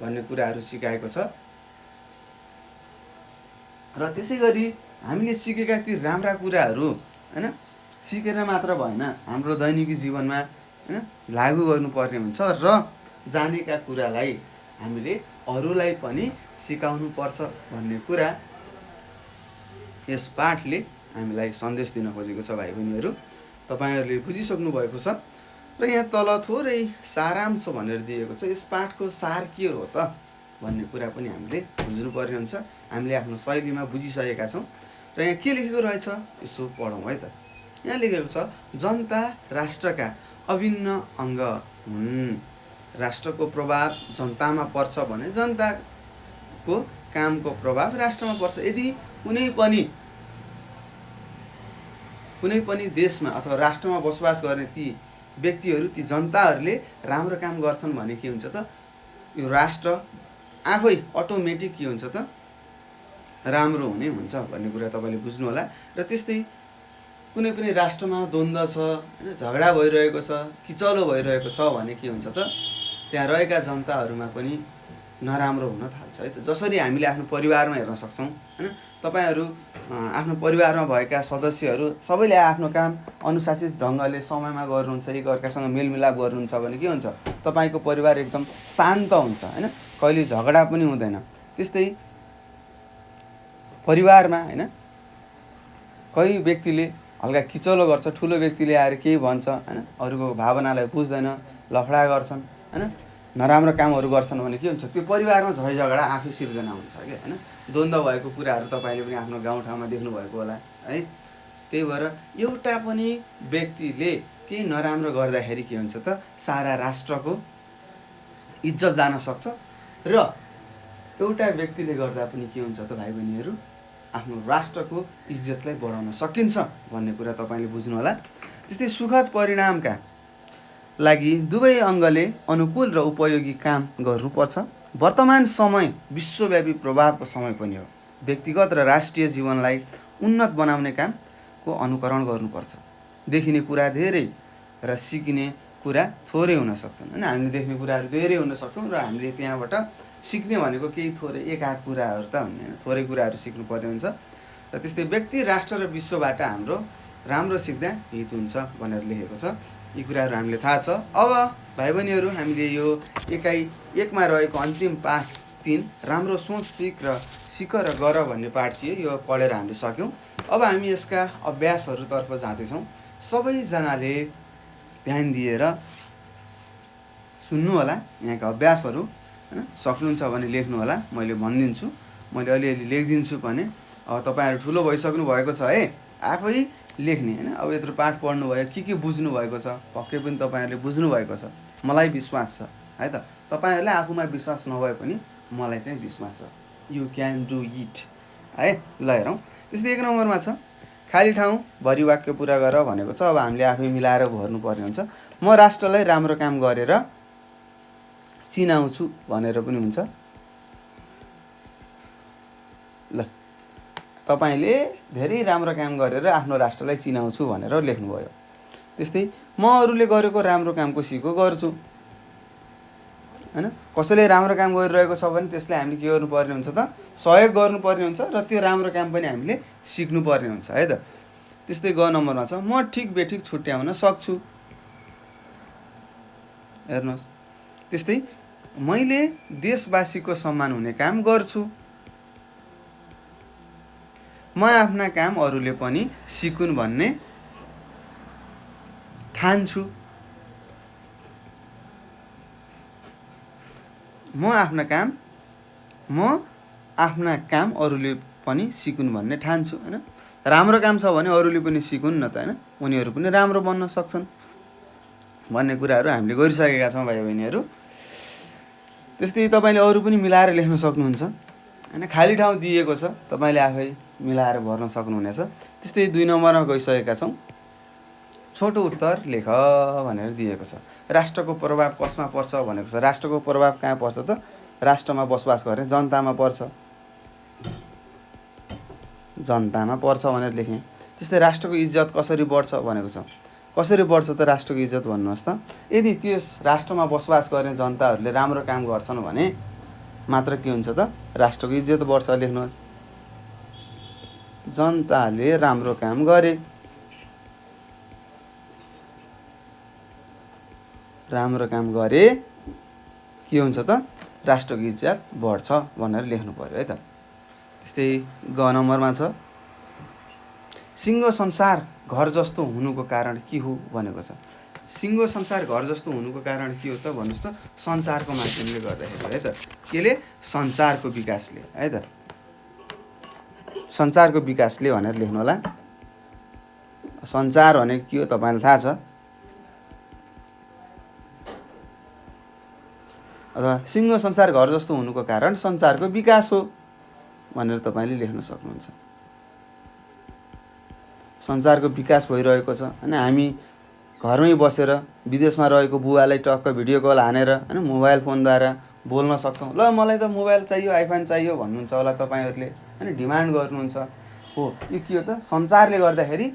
भन्ने कुराहरू सिकाएको छ। र त्यसै गरी हामीले सिकेका ती राम्रा कुराहरू, हैन, सिकेर मात्र भएन, हाम्रो दैनिकी जीवनमा, हैन, लागू गर्नुपर्ने हुन्छ र जानेका कुरालाई हामीले अरूलाई पनि सिकाउनु पर्छ भन्ने कुरा यस पाठले हामीलाई सन्देश दिन खोजेको छ भाइ बहिनीहरू। तपाईँहरूले बुझिसक्नु भएको छ। र यहाँ तल थोरै सारांश भनेर दिएको छ, यस पाठको सार के हो त भन्ने कुरा पनि हामीले बुझ्नुपर्ने हुन्छ। हामीले आफ्नो शैलीमा बुझिसकेका छौँ। र यहाँ के लेखेको रहेछ यसो पढौँ है त। यहाँ लेखेको छ, जनता राष्ट्रका अभिन्न अङ्ग हुन्। राष्ट्रको प्रभाव जनतामा पर्छ भने जनताको कामको प्रभाव राष्ट्रमा पर्छ। यदि कुनै पनि देशमा अथवा राष्ट्रमा बसोबास गर्ने ती व्यक्तिहरू, ती जनताहरूले राम्रो काम गर्छन् भने के हुन्छ त, यो राष्ट्र आफै अटोमेटिक के हुन्छ त, राम्रो हुने हुन्छ भन्ने कुरा तपाईँले बुझ्नु होला। र त्यस्तै कुनै पनि राष्ट्रमा द्वन्द्व छ, हैन, झगडा भइरहेको छ, किचलो भइरहेको छ भने के हुन्छ त, त्यहाँ रहेका जनताहरूमा पनि नराम्रो हुन थाल्छ है त। जसरी हामीले आफ्नो परिवारमा हेर्न सक्छौँ होइन, तपाईँहरू आफ्नो परिवारमा भएका सदस्यहरू सबैले आफ्नो काम अनुशासित ढङ्गले समयमा गर्नुहुन्छ, एकअर्कासँग मेलमिलाप गर्नुहुन्छ भने के हुन्छ, तपाईँको परिवार एकदम शान्त हुन्छ होइन, कहिले झगडा पनि हुँदैन। त्यस्तै परिवारमा होइन कोही व्यक्तिले हल्का किचलो गर्छ, ठुलो व्यक्तिले आएर केही भन्छ होइन, अरूको भावनालाई बुझ्दैन, लफडा गर्छन् होइन, नराम्रो कामहरू गर्छन् भने के हुन्छ, त्यो परिवारमा झै झगडा आफै सिर्जना हुन्छ क्या होइन। द्वन्द्व भएको कुराहरू तपाईँले पनि आफ्नो गाउँठाउँमा देख्नुभएको होला है। त्यही भएर एउटा पनि व्यक्तिले केही नराम्रो गर्दाखेरि के हुन्छ त, सारा राष्ट्रको इज्जत जान सक्छ र एउटा व्यक्तिले गर्दा पनि के हुन्छ त भाइ बहिनीहरू, आफ्नो राष्ट्रको इज्जतलाई बढाउन सकिन्छ भन्ने कुरा तपाईँले बुझ्नु होला। त्यस्तै सुखद परिणामका लागि दुवै अङ्गले अनुकूल र उपयोगी काम गर्नुपर्छ। वर्तमान समय विश्वव्यापी प्रभावको समय पनि हो। व्यक्तिगत र राष्ट्रिय जीवनलाई उन्नत बनाउने कामको अनुकरण गर्नुपर्छ। देखिने कुरा धेरै र सिक्ने कुरा थोरै हुन सक्छन् होइन। हामीले देख्ने कुराहरू धेरै हुन सक्छौँ र हामीले त्यहाँबाट सिक्ने भनेको केही थोरै एक हात कुराहरू त हुने होइन, थोरै कुराहरू सिक्नुपर्ने हुन्छ। र त्यस्तै व्यक्ति, राष्ट्र र विश्वबाट हाम्रो राम्रो सिक्दा हित हुन्छ भनेर लेखेको छ। यी कुराहरू हामीले थाहा छ। अब भाइ बहिनीहरू, हामीले यो एकाइ 1मा रहेको अन्तिम पाठ 3 राम्रो सोच सिक र गर भन्ने पाठ थियो, यो पढेर हामीले सक्यौँ। अब हामी यसका अभ्यासहरूतर्फ जाँदैछौँ। सबैजनाले ध्यान दिएर सुन्नु होला यहाँका अभ्यासहरू होइन। सक्नुहुन्छ भने लेख्नु होला, मैले भनिदिन्छु, मैले अलिअलि लेखिदिन्छु भने। अब तपाईँहरू ठुलो भइसक्नु भएको छ है, आफै लेख्ने होइन। अब यत्रो पाठ पढ्नुभयो, के बुझ्नु भएको छ, पक्कै पनि तपाईँहरूले बुझ्नु भएको छ, मलाई विश्वास छ है त। तपाईँहरूलाई आफूमा विश्वास नभए पनि मलाई चाहिँ विश्वास छ। यु क्यान डु इट है। ल हेरौँ। त्यस्तै 1 नम्बरमा छ, खाली ठाउँ भरि वाक्य पुरा गर भनेको छ। अब हामीले आफै मिलाएर भर्नुपर्ने हुन्छ। म राष्ट्रलाई राम्रो काम गरेर चिनाउँछु भनेर पनि हुन्छ। ल, तपाईँले धेरै राम्रो काम गरेर आफ्नो राष्ट्रलाई चिनाउँछु भनेर लेख्नुभयो। त्यस्तै म अरूले गरेको राम्रो कामको सिको गर्छु होइन। कसैले राम्रो काम गरिरहेको छ भने त्यसलाई हामीले के गर्नुपर्ने हुन्छ त, सहयोग गर्नुपर्ने हुन्छ र त्यो राम्रो काम पनि हामीले सिक्नुपर्ने हुन्छ है त। त्यस्तै 2 नम्बरमा छ, म ठिक बेठिक छुट्याउन सक्छु। हेर्नुहोस्। त्यस्तै मैले देशवासीको सम्मान हुने काम गर्छु। म आफ्ना काम अरूले पनि सिकुन् भन्ने ठान्छु। म आफ्ना काम अरूले पनि सिकुन् भन्ने ठान्छु होइन। राम्रो काम छ भने अरूले पनि सिकुन् न त होइन, उनीहरू पनि राम्रो बन्न सक्छन् भन्ने कुराहरू हामीले गरिसकेका छौँ भाइ बहिनीहरू। त्यस्तै तपाईँले अरू पनि मिलाएर लेख्न सक्नुहुन्छ होइन। खाली ठाउँ दिएको छ, तपाईँले आफै मिलाएर भर्न सक्नुहुनेछ। त्यस्तै 2 नम्बरमा गइसकेका छौँ। छोटो उत्तर लेख भनेर दिएको छ। राष्ट्रको प्रभाव कसमा पर्छ भनेको छ। राष्ट्रको प्रभाव कहाँ पर्छ त, राष्ट्रमा बसोबास गर्ने जनतामा पर्छ, जनतामा पर्छ भनेर लेखेँ। त्यस्तै राष्ट्रको इज्जत कसरी बढ्छ भनेको छ। कसरी बढ्छ त राष्ट्रको इज्जत भन्नुहोस् त। यदि त्यस राष्ट्रमा बसोबास गर्ने जनताहरूले राम्रो काम गर्छन् भने मात्र के हुन्छ त, राष्ट्रको इज्जत बढ्छ। लेख्नुहोस्, जनताले राम्रो काम गरे, राम्रो काम गरे के हुन्छ त, राष्ट्रको इज्जत बढ्छ भनेर लेख्नु पर्यो है त। त्यस्तै 2 नम्बरमा छ, सिङ्गो संसार घर जस्तो हुनुको कारण के हो भनेको छ। सिङ्गो संसार घर जस्तो हुनुको कारण के हो त भन्नुहोस् त, सञ्चारको माध्यमले गर्दाखेरि है त। केले, सञ्चारको विकासले है त। सञ्चारको विकासले भनेर लेख्नु होला। सञ्चार भनेको के हो तपाईँलाई थाहा छ, अथवा सिङ्गो संसार घर जस्तो हुनुको कारण सञ्चारको विकास हो भनेर तपाईँले लेख्न सक्नुहुन्छ। सञ्चारको विकास भइरहेको छ होइन। हामी घरमै बसेर विदेशमा रहेको बुवालाई टक्क भिडियो कल हानेर होइन, मोबाइल फोनद्वारा बोल्न सक्छौँ। ल मलाई त मोबाइल चाहियो, आइफोन चाहियो भन्नुहुन्छ होला तपाईँहरूले होइन, डिमान्ड गर्नुहुन्छ हो। यो के हो त, सञ्चारले गर्दाखेरि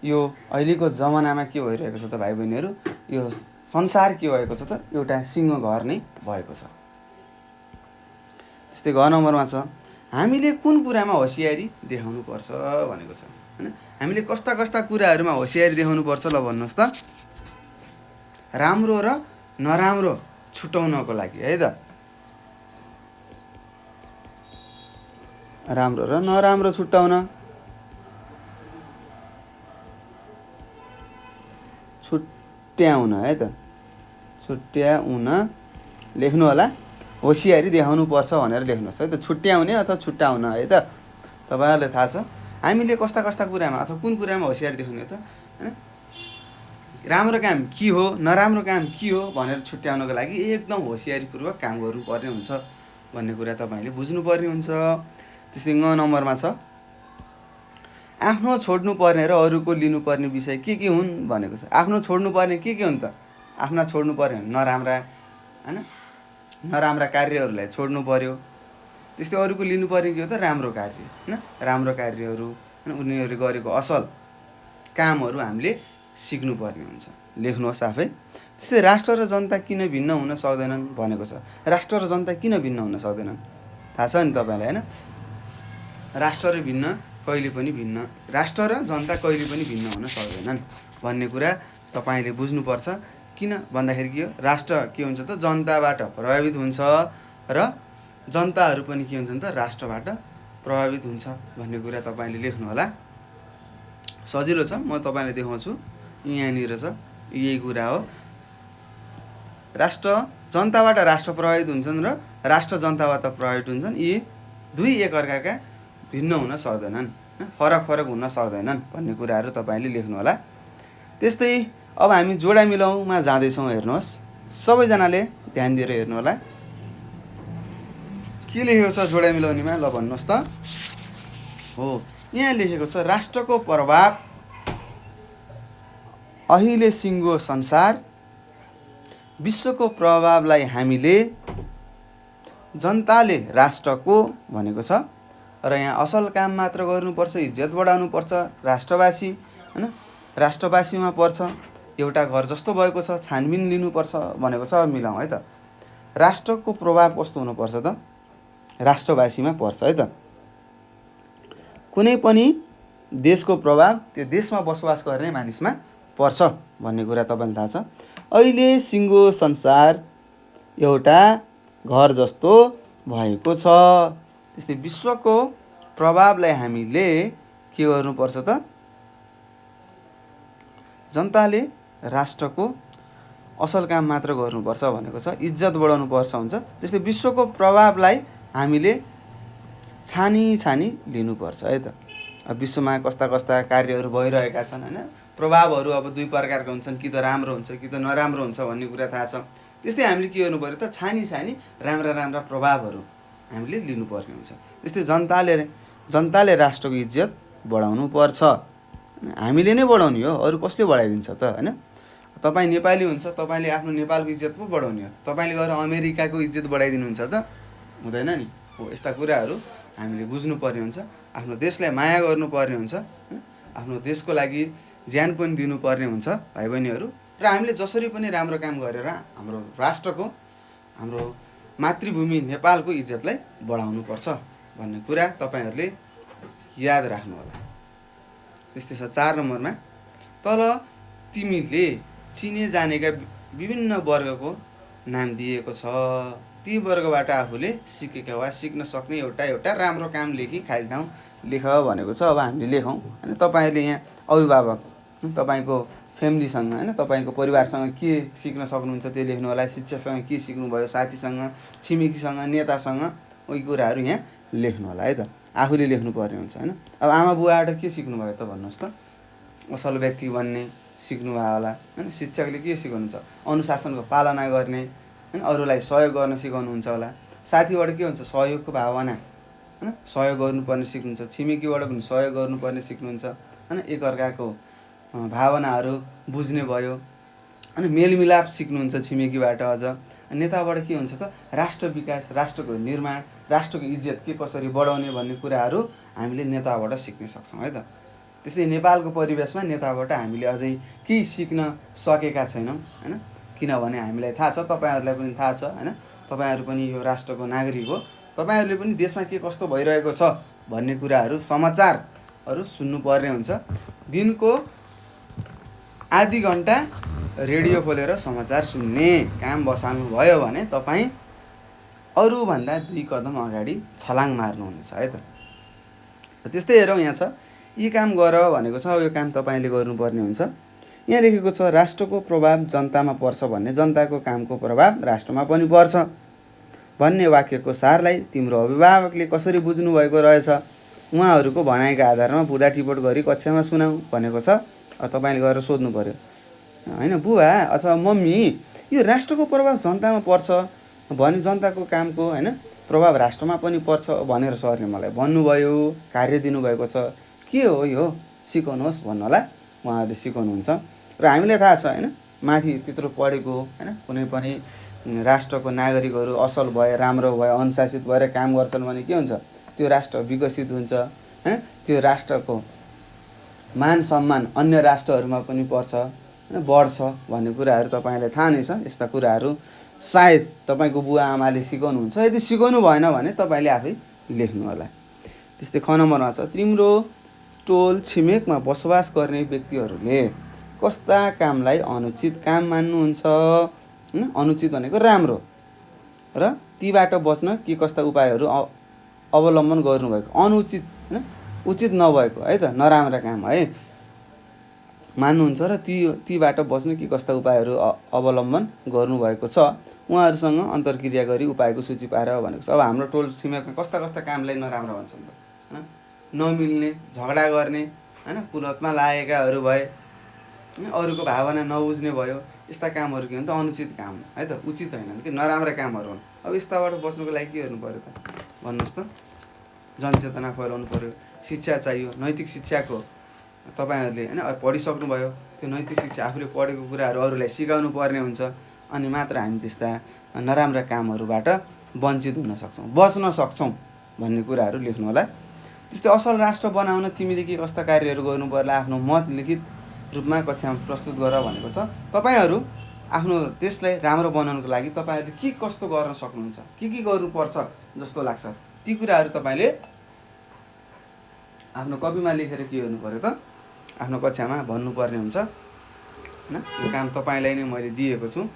यो अहिलेको जमानामा के भइरहेको छ त भाइ बहिनीहरू, यो संसार के भएको छ त एउटा सिंह घर नै भएको छ। त्यस्तै घ नम्बरमा छ हामीले कुन कुरामा होसियारी देखाउनु पर्छ भनेको छ हैन। हामीले कस्ता कस्ता कुराहरूमा होसियारी देखाउनु पर्छ ल भन्नुहोस् त। राम्रो र नराम्रो छुटाउनको लागि है त। राम्रो र नराम्रो छुट्याउन, छुट्याउन है त, छुट्याउन लेख्नु होला। होसियारी देखाउनु पर्छ भनेर लेख्नुहोस् है त। छुट्याउने अथवा छुट्याउन है त। तपाईँहरूलाई थाहा छ हामीले कस्ता कस्ता कुरामा अथवा कुन कुरामा होसियारी देखाउने त हैन। राम्रो काम के हो नराम्रो काम के हो भनेर छुट्याउनको लागि एकदम होसियारीपूर्वक काम गर्नुपर्ने हुन्छ भन्ने कुरा तपाईँले बुझ्नुपर्ने हुन्छ। त्यसै ङ नम्बरमा छ आफ्नो छोड्नुपर्ने र अरूको लिनुपर्ने विषय के हुन् भनेको छ। आफ्नो छोड्नुपर्ने के हुन् त। आफ्ना छोड्नुपर्ने नराम्रा हैन, नराम्रा कार्यहरूलाई छोड्नु पर्यो। त्यस्तै अरूको लिनुपर्ने के हो त, राम्रो कार्य हैन, राम्रो कार्यहरू हैन, उनीहरूले गरेको असल कामहरू हामीले सिक्नुपर्ने हुन्छ। लेख्नुहोस् आफै। त्यस्तै राष्ट्र र जनता किन भिन्न हुन सक्दैनन् भनेको छ। राष्ट्र र जनता किन भिन्न हुन सक्दैनन् थाहा छ नि तपाईँलाई हैन। राष्ट्र र राष्ट्र र जनता कहिले पनि भिन्न हुन सक्दैनन् भन्ने कुरा तपाईँले बुझ्नुपर्छ। किन भन्दाखेरि के हो, राष्ट्र के हुन्छ त जनताबाट प्रभावित हुन्छ र जनताहरू पनि के हुन्छन् त राष्ट्रबाट प्रभावित हुन्छ भन्ने कुरा तपाईँले लेख्नु होला। सजिलो छ, म तपाईँलाई देखाउँछु। यहाँनिर छ, यही कुरा हो। राष्ट्र जनताबाट राष्ट्र प्रभावित हुन्छन् र राष्ट्र जनताबाट प्रभावित हुन्छन्। यी दुई एकअर्काका भिन्न हुन सक्दैनन्, फरक हुन सक्दैनन् भन्ने कुराहरू तपाईँले लेख्नु होला। त्यस्तै अब हामी जोडा मिलाउमा जाँदैछौँ। हेर्नुहोस् सबैजनाले ध्यान दिएर हेर्नु होला। के लेखेको छ जोडा मिलाउनेमा ल भन्नुहोस् त। हो, यहाँ लेखेको छ राष्ट्रको प्रभाव अहिले सिङ्गो संसार, विश्वको प्रभावलाई हामीले जनताले राष्ट्रको भनेको छ। र यहाँ असल काम मात्र गर्नुपर्छ, इज्जत बढाउनुपर्छ। राष्ट्रवासी हैन, राष्ट्रवासीमा पर्छ। एउटा घर जस्तो भएको छ, छानबिन लिनुपर्छ भनेको छ। मिलाउँ है त। राष्ट्रको प्रभाव कस्तो हुनुपर्छ त, राष्ट्रवासीमा पर्छ है त। कुनै पनि देशको प्रभाव त्यो देशमा बसोबास गर्ने मानिसमा पर्छ भन्ने कुरा तपाईँलाई थाहा छ। अहिले सिङ्गो संसार एउटा घर जस्तो भएको छ। त्यस्तै विश्वको प्रभावलाई हामीले के गर्नुपर्छ त, जनताले राष्ट्रको असल काम मात्र गर्नुपर्छ भनेको छ। इज्जत बढाउनुपर्छ हुन्छ। त्यस्तै विश्वको प्रभावलाई हामीले छानी लिनुपर्छ है त। अब विश्वमा कस्ता कस्ता कार्यहरू भइरहेका छन् हैन। प्रभावहरू अब दुई प्रकारका हुन्छन्, कि त राम्रो हुन्छ कि त नराम्रो हुन्छ भन्ने कुरा थाहा छ। त्यस्तै हामीले के गर्नु पर्यो त, छानी राम्रा प्रभावहरू हामीले लिनुपर्ने हुन्छ। त्यस्तै जनताले राष्ट्रको इज्जत बढाउनु पर्छ। हामीले नै बढाउने हो, अरू कसले बढाइदिन्छ त हैन। तपाईँ नेपाली हुन्छ, तपाईँले आफ्नो नेपालको इज्जत पो बढाउने हो। तपाईँले गएर अमेरिकाको इज्जत बढाइदिनुहुन्छ त हुँदैन नि। हो, यस्ता कुराहरू हामीले बुझ्नुपर्ने हुन्छ। आफ्नो देशलाई माया गर्नुपर्ने हुन्छ, आफ्नो देशको लागि ज्यान पनि दिनुपर्ने हुन्छ भाइ बहिनीहरू। र हामीले जसरी पनि राम्रो काम गरेर हाम्रो राष्ट्रको, हाम्रो मातृभूमि नेपालको इज्जतलाई बढाउनुपर्छ भन्ने कुरा तपाईँहरूले याद राख्नु होला। त्यस्तै छ 4 नम्बरमा, तल तिमीले चिने जानेका विभिन्न वर्गको नाम दिएको छ। ती वर्गबाट आफूले सिकेका वा सिक्न सक्ने एउटा राम्रो काम लेखी खाली ठाउँ लेख भनेको छ। अब हामीले लेखौँ हैन। तपाईँहरूले यहाँ अभिभावक, तपाईँको फ्यामिलीसँग हैन, तपाईँको परिवारसँग के सिक्न सक्नुहुन्छ त्यो लेख्नु होला। शिक्षकसँग के सिक्नुभयो, साथीसँग, छिमेकीसँग, नेतासँग, उही कुराहरू यहाँ लेख्नु होला है त। आफूले लेख्नुपर्ने हुन्छ हैन। अब आमा बुवाबाट के सिक्नुभयो त भन्नुहोस् त। असल व्यक्ति बन्ने सिक्नुभयो होला हैन। शिक्षकले के सिकाउनुहुन्छ, अनुशासनको पालना गर्ने हैन, अरूलाई सहयोग गर्न सिकाउनुहुन्छ होला। साथीबाट के हुन्छ, सहयोगको भावना हैन, सहयोग गर्नुपर्ने सिक्नुहुन्छ। छिमेकीबाट पनि सहयोग गर्नुपर्ने सिक्नुहुन्छ हैन। एकअर्काको भावनाहरू बुझ्ने भयो अनि मेलमिलाप सिक्नुहुन्छ छिमेकीबाट। अझ नेताबाट के हुन्छ त, राष्ट्र विकास, राष्ट्रको निर्माण, राष्ट्रको इज्जत के कसरी बढाउने भन्ने कुराहरू हामीले नेताबाट सिक्न सक्छौँ है त। त्यस्तै नेपालको परिवेशमा नेताबाट हामीले अझै केही सिक्न सकेका छैनौँ होइन। किनभने हामीलाई थाहा छ, तपाईँहरूलाई पनि थाहा छ होइन, तपाईँहरू पनि यो राष्ट्रको नागरिक हो, तपाईँहरूले पनि देशमा के कस्तो भइरहेको छ भन्ने कुराहरू समाचारहरू सुन्नुपर्ने हुन्छ। दिनको आधी घन्टा रेडियो खोलेर समाचार सुन्ने काम बसाल्नुभयो भने तपाईँ अरूभन्दा 2 कदम अगाडि छलाङ मार्नुहुनेछ है त। त्यस्तै हेरौँ, यहाँ छ यी काम गर भनेको छ, अब यो काम तपाईँले गर्नुपर्ने हुन्छ। यहाँ लेखेको छ राष्ट्रको प्रभाव जनतामा पर्छ भन्ने जनताको कामको प्रभाव राष्ट्रमा पनि पर्छ भन्ने वाक्यको सारलाई तिम्रो अभिभावकले कसरी बुझ्नुभएको रहेछ? उहाँहरूको भनाइका आधारमा बुढा टिपोट गरी कक्षामा सुनाऊ भनेको छ। तपाईँले गएर सोध्नु पऱ्यो होइन, बुबा अथवा मम्मी यो राष्ट्रको प्रभाव जनतामा पर्छ भने जनताको कामको होइन प्रभाव राष्ट्रमा पनि पर्छ भनेर सरले मलाई भन्नुभयो, कार्य दिनुभएको छ, के हो यो सिकाउनुहोस् भन्नु होला। उहाँहरूले सिकाउनुहुन्छ र हामीलाई थाहा छ होइन, माथि त्यत्रो पढेको होइन कुनै पनि राष्ट्रको नागरिकहरू असल भए, राम्रो भए, अनुशासित भएर काम गर्छन् भने के हुन्छ, त्यो राष्ट्र विकसित हुन्छ होइन। त्यो राष्ट्रको मान सम्मान अन्य राष्ट्रहरूमा पनि पर्छ होइन, बढ्छ भन्ने कुराहरू तपाईँलाई थाहा नै छ। यस्ता कुराहरू सायद तपाईँको बुवा आमाले सिकाउनुहुन्छ, यदि सिकाउनु भएन भने तपाईँले आफै लेख्नु होला। त्यस्तै ख नम्बरमा छ तिम्रो टोल छिमेकमा बसोबास गर्ने व्यक्तिहरूले कस्ता कामलाई अनुचित काम मान्नुहुन्छ होइन। अनुचित भनेको राम्रो, र तीबाट बच्न के कस्ता उपायहरू अवलम्बन गर्नुभएको। अनुचित होइन उचित नभएको है त, नराम्रा काम है मान्नुहुन्छ र तीबाट बच्न के कस्ता उपायहरू अवलम्बन गर्नुभएको छ। उहाँहरूसँग अन्तर्क्रिया गरी उपायको सूची पार भनेको छ। अब हाम्रो टोल छिमेकमा कस्ता कस्ता कामलाई नराम्रो भन्छन् त होइन, नमिल्ने, झगडा गर्ने होइन, कुलतमा लागेकाहरू भए, अरूको भावना नबुझ्ने भयो, यस्ता कामहरू के भन्छ अनुचित काम है त, उचित होइन कि नराम्रा कामहरू हुन्। अब यस्ताबाट बच्नुको लागि के गर्नु पऱ्यो त भन्नुहोस् त? जनचेतना फैलाउनु पऱ्यो, शिक्षा चाहियो, नैतिक शिक्षाको तपाईँहरूले होइन पढिसक्नुभयो, त्यो नैतिक शिक्षा आफूले पढेको कुराहरू अरूलाई सिकाउनु पर्ने हुन्छ। अनि मात्र हामी त्यस्ता नराम्रा कामहरूबाट वञ्चित हुन सक्छौँ, बच्न सक्छौँ भन्ने कुराहरू लेख्नु होला। त्यस्तै असल राष्ट्र बनाउन तिमीले के कस्ता कार्यहरू गर्नु पर्ला, आफ्नो मत लिखित रूपमा कक्षामा प्रस्तुत गर भनेको छ। तपाईँहरू आफ्नो देशलाई राम्रो बनाउनको लागि तपाईँहरूले के कस्तो गर्न सक्नुहुन्छ, के गर्नुपर्छ जस्तो लाग्छ, ती कुराहरू तपाईँले आफ्नो कपीमा लेखेर के गर्नु पऱ्यो त आफ्नो कक्षामा भन्नुपर्ने हुन्छ होइन। यो काम तपाईँलाई नै मैले दिएको छु,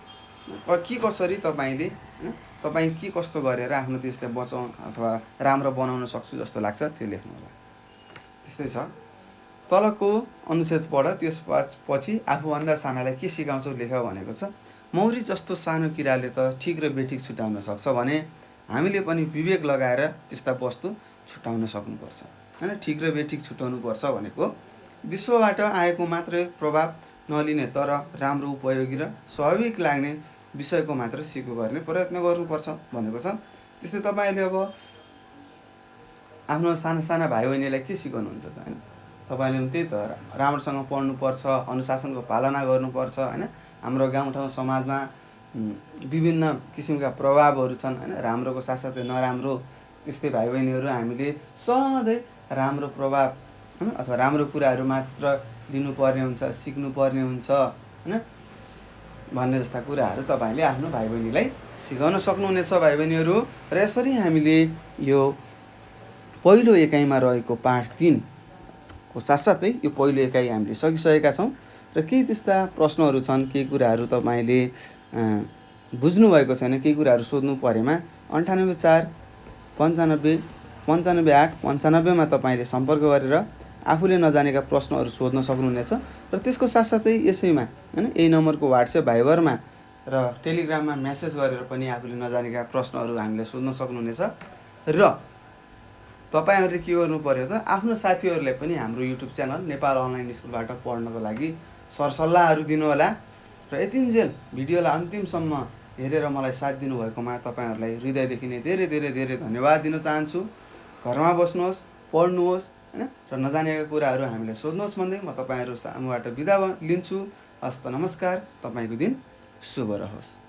के कसरी तपाईँले होइन तपाईँ के कस्तो गरेर आफ्नो देशलाई बचाउँ अथवा राम्रो बनाउन सक्छु जस्तो लाग्छ त्यो लेख्नु होला। त्यस्तै छ तलको अनुच्छेद पढ, त्यसपछि आफूभन्दा सानालाई के सिकाउँछौ लेख भनेको छ। मौरी जस्तो सानो किराले त ठिक र बेठिक छुटाउन सक्छ भने हामीले पनि विवेक लगाएर त्यस्ता वस्तु छुटाउन सक्नुपर्छ होइन। ठिक र बेठिक छुटाउनु पर्छ भनेको विश्वबाट आएको मात्रै प्रभाव नलिने तर राम्रो उपयोगी र स्वाभाविक लाग्ने विषयको मात्र सिको गर्ने प्रयत्न गर्नुपर्छ भनेको छ। त्यस्तै तपाईँले अब आफ्नो साना साना भाइ बहिनीलाई के सिकाउनुहुन्छ त होइन, तपाईँले पनि त्यही त राम्रोसँग पढ्नुपर्छ, अनुशासनको पालना गर्नुपर्छ होइन। हाम्रो गाउँठाउँ समाजमा विभिन्न किसिमका प्रभावहरू छन् होइन, राम्रोको साथसाथै नराम्रो। त्यस्तै भाइ बहिनीहरू हामीले सधैँ राम्रो प्रभाव होइन अथवा राम्रो कुराहरू मात्र लिनुपर्ने हुन्छ, सिक्नुपर्ने हुन्छ होइन भन्ने जस्ता कुराहरू तपाईँले आफ्नो भाइ बहिनीलाई सिकाउन सक्नुहुनेछ भाइ बहिनीहरू। र यसरी हामीले यो पहिलो एकाइमा रहेको पाठ 3 को साथसाथै यो पहिलो एकाइ हामीले सकिसकेका छौँ र केही त्यस्ता प्रश्नहरू छन्, केही कुराहरू तपाईँले बुझ्नुभएको छैन, केही कुराहरू सोध्नु परेमा 98 4 95 95 8 95 मा तपाईँले सम्पर्क गरेर आफूले नजानेका प्रश्नहरू सोध्न सक्नुहुनेछ। र त्यसको साथसाथै यसैमा होइन यही नम्बरको वाट्सएप, भाइबरमा र टेलिग्राममा मेसेज गरेर पनि आफूले नजानेका प्रश्नहरू हामीले सोध्न सक्नुहुनेछ। र तपाईँहरूले के गर्नु पर्यो त आफ्नो साथीहरूलाई पनि हाम्रो युट्युब च्यानल नेपाल अनलाइन स्कुलबाट पढ्नको लागि सरसल्लाहहरू दिनु होला। र यतिन्जेल भिडियोलाई अन्तिमसम्म हेरेर मलाई साथ दिनुभएकोमा तपाईँहरूलाई हृदयदेखि नै धेरै धेरै धेरै धन्यवाद दिन चाहन्छु। घरमा बस्नुहोस्, पढ्नुहोस् होइन र नजानेका कुराहरू हामीले सोध्नुहोस् भन्दै म तपाईँहरू सामुबाट बिदा लिन्छु। हस्त नमस्कार, तपाईँको दिन शुभ रहोस्।